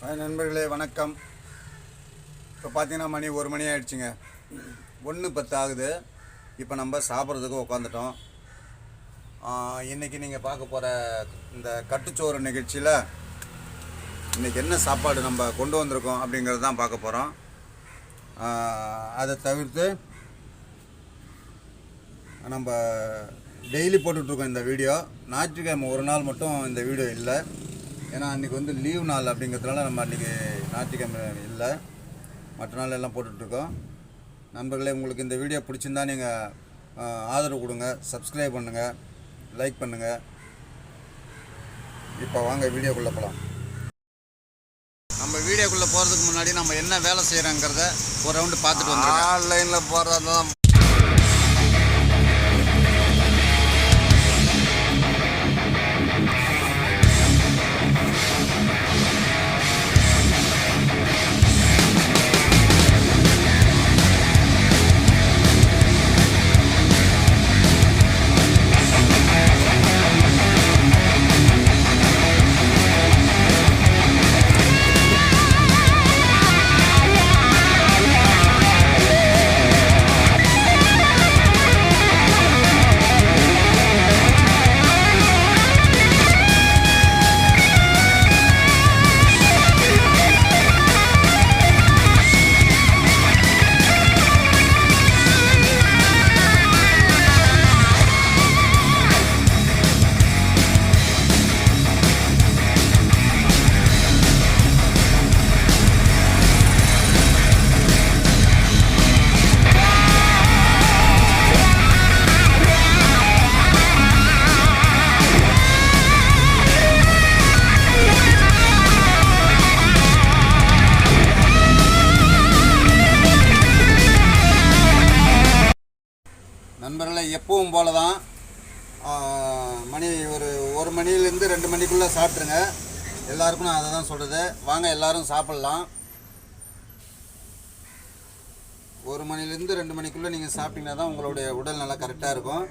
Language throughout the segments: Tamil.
ஹாய் நண்பர்களே, வணக்கம். இப்போ பார்த்தீங்கன்னா மணி 1 மணி ஆகிடுச்சிங்க. 1:10 ஆகுது. இப்போ நம்ம சாப்பிட்றதுக்கு உட்காந்துட்டோம். இன்றைக்கி நீங்கள் பார்க்க போகிற இந்த கட்டுச்சோறு நிகழ்ச்சியில் இன்றைக்கி என்ன சாப்பாடு நம்ம கொண்டு வந்திருக்கோம் அப்படிங்கிறது தான் பார்க்க போகிறோம். அதை தவிர்த்து நம்ம டெய்லி போட்டுட்ருக்கோம் இந்த வீடியோ. ஞாயிற்றுக்கிழமை ஒரு நாள் மட்டும் இந்த வீடியோ இல்லை. ஏன்னா அன்றைக்கி வந்து லீவ் நாள் அப்படிங்கிறதுனால நம்ம அன்றைக்கி ஞாயிற்றுக்கிழமை இல்லை, மற்ற நாள் எல்லாம் போட்டுட்ருக்கோம். நண்பர்களே, உங்களுக்கு இந்த வீடியோ பிடிச்சிருந்தா நீங்கள் ஆதரவு கொடுங்க, சப்ஸ்கிரைப் பண்ணுங்கள், லைக் பண்ணுங்கள். இப்போ வாங்க வீடியோக்குள்ளே போகலாம். நம்ம வீடியோக்குள்ளே போகிறதுக்கு முன்னாடி நம்ம என்ன வேலை செய்கிறோங்கிறத ஒரு ரவுண்டு பார்த்துட்டு வந்துடுங்க. ஆன்லைனில் போகிறது தான். நண்பர்களே, எப்பவும் போல தான் மணி ஒரு மணிலேருந்து 2 மணிக்குள்ளே சாப்பிட்ருங்க. எல்லாருக்கும் நான் அதை தான் சொல்கிறது. வாங்க எல்லோரும் சாப்பிட்லாம். 1 மணிலேருந்து 2 மணிக்குள்ளே நீங்கள் சாப்பிட்டீங்கன்னா தான் உங்களுடைய உடல் நல்லா கரெக்டாக இருக்கும்.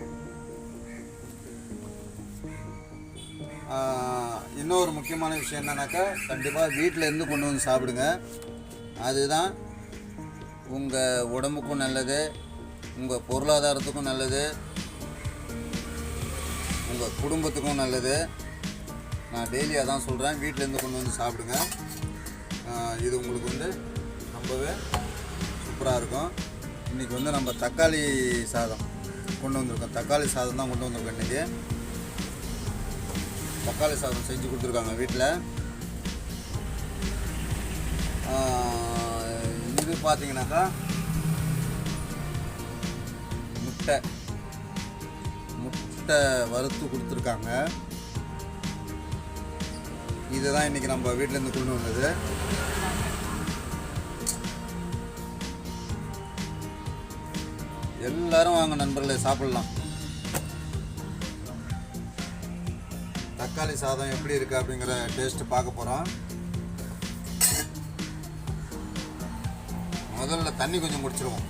இன்னொரு முக்கியமான விஷயம் என்னன்னாக்கா, கண்டிப்பாக வீட்டில் இருந்து கொண்டு வந்து சாப்பிடுங்க. அதுதான் உங்கள் உடம்புக்கும் நல்லது, உங்கள் பொருளாதாரத்துக்கும் நல்லது, உங்கள் குடும்பத்துக்கும் நல்லது. நான் டெய்லி அதான் சொல்கிறேன், வீட்டிலேருந்து கொண்டு வந்து சாப்பிடுங்க. இது உங்களுக்கு வந்து ரொம்பவே சூப்பராக இருக்கும். இன்றைக்கி வந்து நம்ம தக்காளி சாதம் கொண்டு வந்திருக்கோம். தக்காளி சாதம் தான் கொண்டு வந்திருக்கோம். இன்றைக்கி தக்காளி சாதம் செஞ்சு கொடுத்துருக்காங்க வீட்டில். இது பார்த்தீங்கன்னாக்கா முட்டை வறுத்து கொடுத்துருக்காங்க. இதுதான் இன்றைக்கி நம்ம வீட்டிலேருந்து கொண்டு வந்தது. எல்லாரும் வாங்க நண்பர்களே, சாப்பிட்லாம். தக்காளி சாதம் எப்படி இருக்குது அப்படிங்கிற டேஸ்ட்டு பார்க்க போகிறோம். முதல்ல தண்ணி கொஞ்சம் குடிச்சிருவோம்.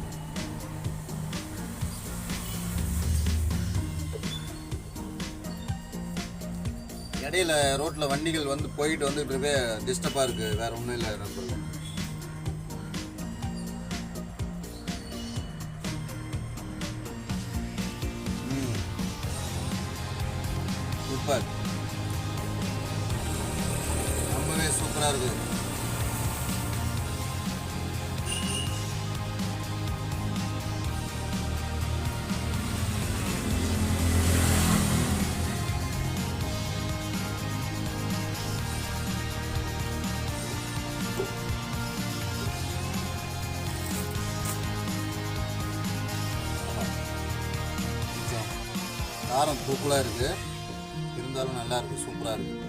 இடையில ரோட்டில் வண்டிகள் வந்து போயிட்டு வந்துட்டு டிஸ்டர்பாக இருக்குது, வேறு ஒன்றும் இல்லை நண்பர்கள். சூப்பர், ரொம்பவே சூப்பராக இருக்குது. காரம் தூக்கலாக இருக்குது, இருந்தாலும் நல்லா இருக்குது, சூப்பராக இருக்குது.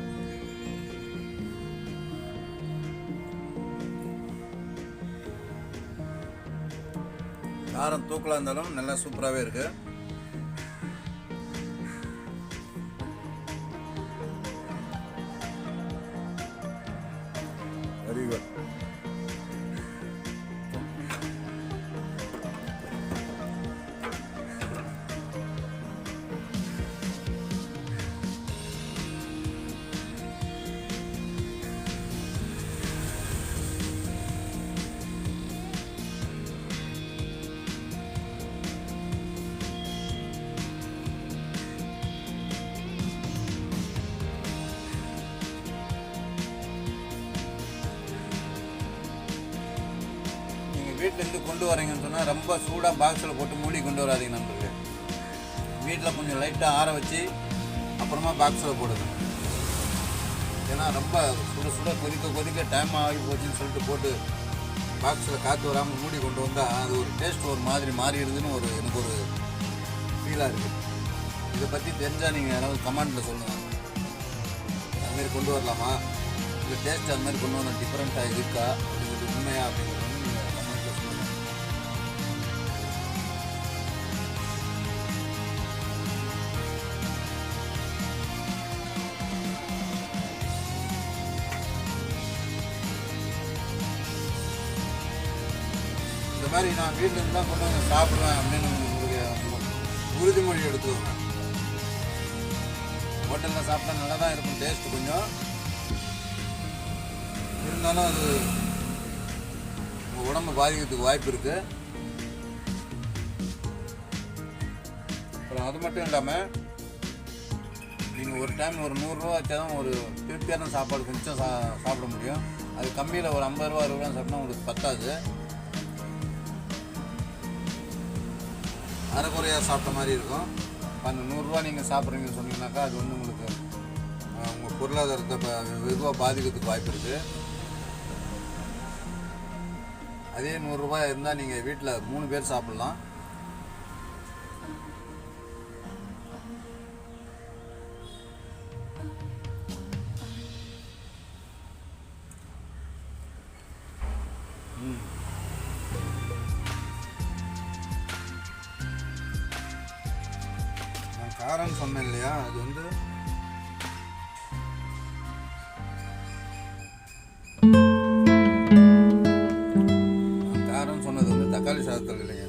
காரம் தூக்கலாக இருந்தாலும் நல்லா சூப்பராகவே இருக்குது. Very good. வீட்டிலேருந்து கொண்டு வரீங்கன்னு சொன்னால் ரொம்ப சூடாக பாக்ஸில் போட்டு மூடி கொண்டு வராதிங்க. நம்மளுக்கு வீட்டில் கொஞ்சம் லைட்டாக ஆற வச்சு அப்புறமா பாக்ஸில் போடுங்க. ஏன்னா ரொம்ப சுட கொதிக்க டைம் ஆகி போச்சுன்னு சொல்லிட்டு போட்டு பாக்ஸில் காற்று வராமல் மூடி கொண்டு வந்தால் அது ஒரு டேஸ்ட் ஒரு மாதிரி மாறிடுதுன்னு எனக்கு ஒரு ஃபீலாக இருக்குது. இதை பற்றி தெரிஞ்சால் நீங்கள் யாராவது கமெண்ட்டில் சொல்லுங்கள். அதுமாரி கொண்டு வரலாமா, இல்லை டேஸ்ட் அதுமாதிரி கொண்டு வந்தால் டிஃப்ரெண்ட்டாக இருக்கா, இது உண்மையா அப்படிங்கிறது நீங்கள் கமெண்ட்டில் சொல்லுங்கள். இந்த மாதிரி நான் வீட்டிலேருந்து தான் கொண்டு வந்து சாப்பிடுவேன் அப்படின்னு உங்களுக்கு உறுதிமொழி எடுத்துக்கோங்க. ஹோட்டலில் சாப்பிட்டா நல்லா தான் இருக்கும், டேஸ்ட்டு கொஞ்சம் இருந்தாலும் அது உங்கள் உடம்பை பாதிக்கிறதுக்கு வாய்ப்பு இருக்குது. அப்புறம் அது மட்டும் இல்லாமல் நீங்கள் ஒரு டைம் ஒரு 100 ரூபா வச்சா தான் ஒரு திருப்தியான சாப்பாடு கொஞ்சம் சாப்பிட முடியும். அது கம்மியில் ஒரு 50 ரூபா 60 ரூபா சாப்பிட்டா உங்களுக்கு பத்தாது. அரைக்குறையாக சாப்பிட்ட மாதிரி இருக்கும். அந்த 100 ரூபா நீங்கள் சாப்பிட்றீங்கன்னு சொன்னீங்கன்னாக்கா அது வந்து உங்களுக்கு உங்கள் பொருளாதாரத்தை வெகுவாக பாதிக்கிறதுக்கு வாய்ப்பு இருக்குது. அதே 100 ரூபாய் இருந்தால் நீங்கள் வீட்டில் 3 பேர் சாப்பிட்லாம். நான் காரம்னு சொன்னேன் இல்லையா, அது வந்து தக்காளி சாதத்தில் இல்லைங்க,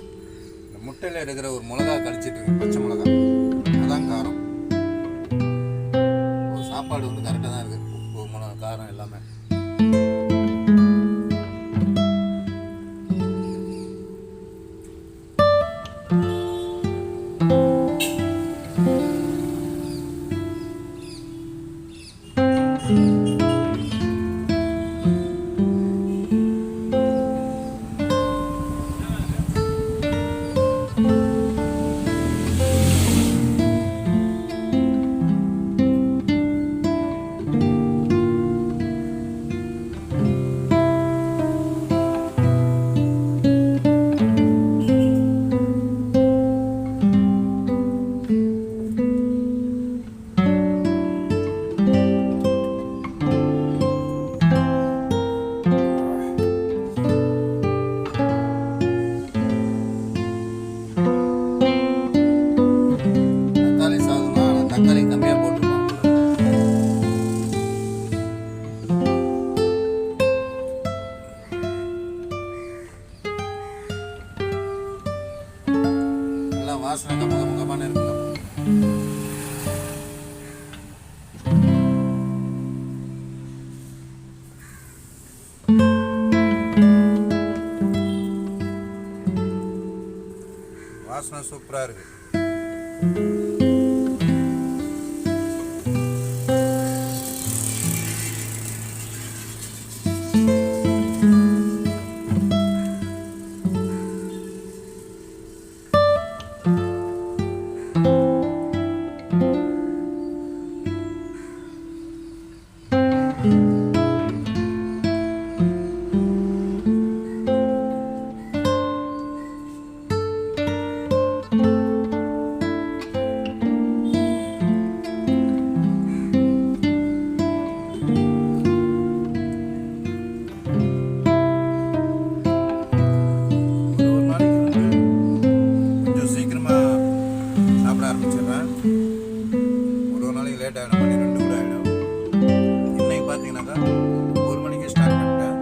இந்த முட்டையில் இருக்கிற ஒரு மிளகா கடிச்சிட்டு இருக்கு, பச்சை மிளகா, அதான் காரம். சாப்பாடு வந்து கரெக்டாக தான் இருக்குது, உப்பு மிளகா காரம் எல்லாமே. தக்காளி கம்மியாக போட்டுருப்பாங்க. நல்லா வாசனை கம்மகமான இருக்குங்க. வாசனை சூப்பராக இருக்கு. ஒரு நாளைக்கு லேட் ஆகிடும், 12 கூட ஆகிடும். இன்னைக்கு பார்த்தீங்கன்னாக்கா 1 மணிக்கு ஸ்டார்ட் பண்ணிட்டேன்.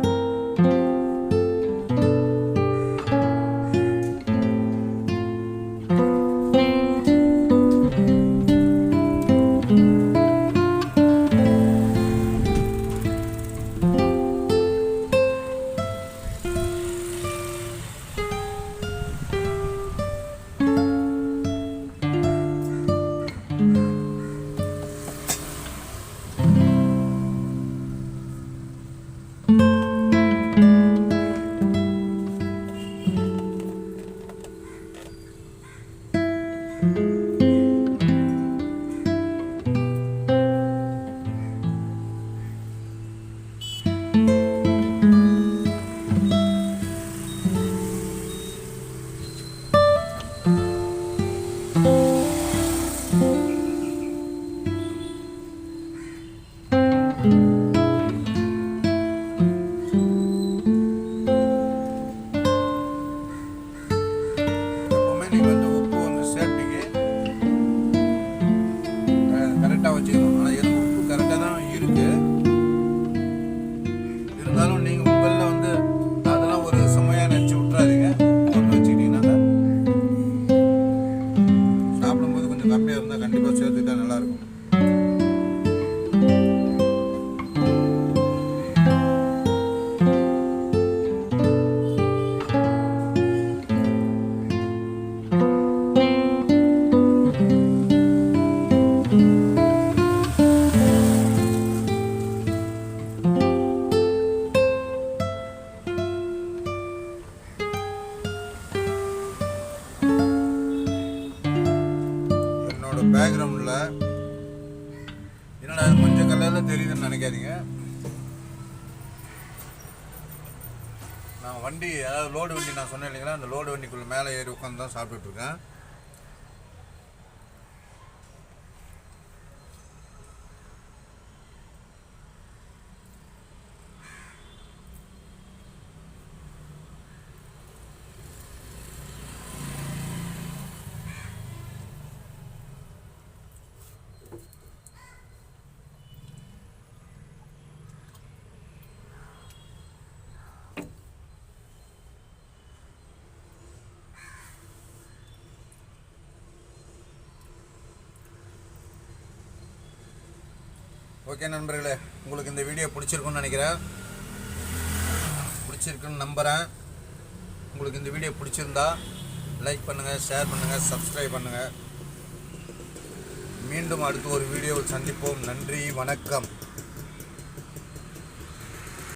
நான் வண்டி, அதாவது லோடு வண்டி நான் சொன்னேன் இல்லைங்களா, அந்த லோடு வண்டிக்குள்ளே மேலே ஏறி உட்காந்து தான் சாப்பிட்டுட்ருக்கேன். ஓகே நண்பர்களே, உங்களுக்கு இந்த வீடியோ பிடிச்சிருக்குன்னு நினைக்கிறேன். பிடிச்சிருக்குன்னு நம்புகிறேன். உங்களுக்கு இந்த வீடியோ பிடிச்சிருந்தா லைக் பண்ணுங்கள், ஷேர் பண்ணுங்கள், சப்ஸ்கிரைப் பண்ணுங்கள். மீண்டும் அடுத்து ஒரு வீடியோவில் சந்திப்போம். நன்றி, வணக்கம்.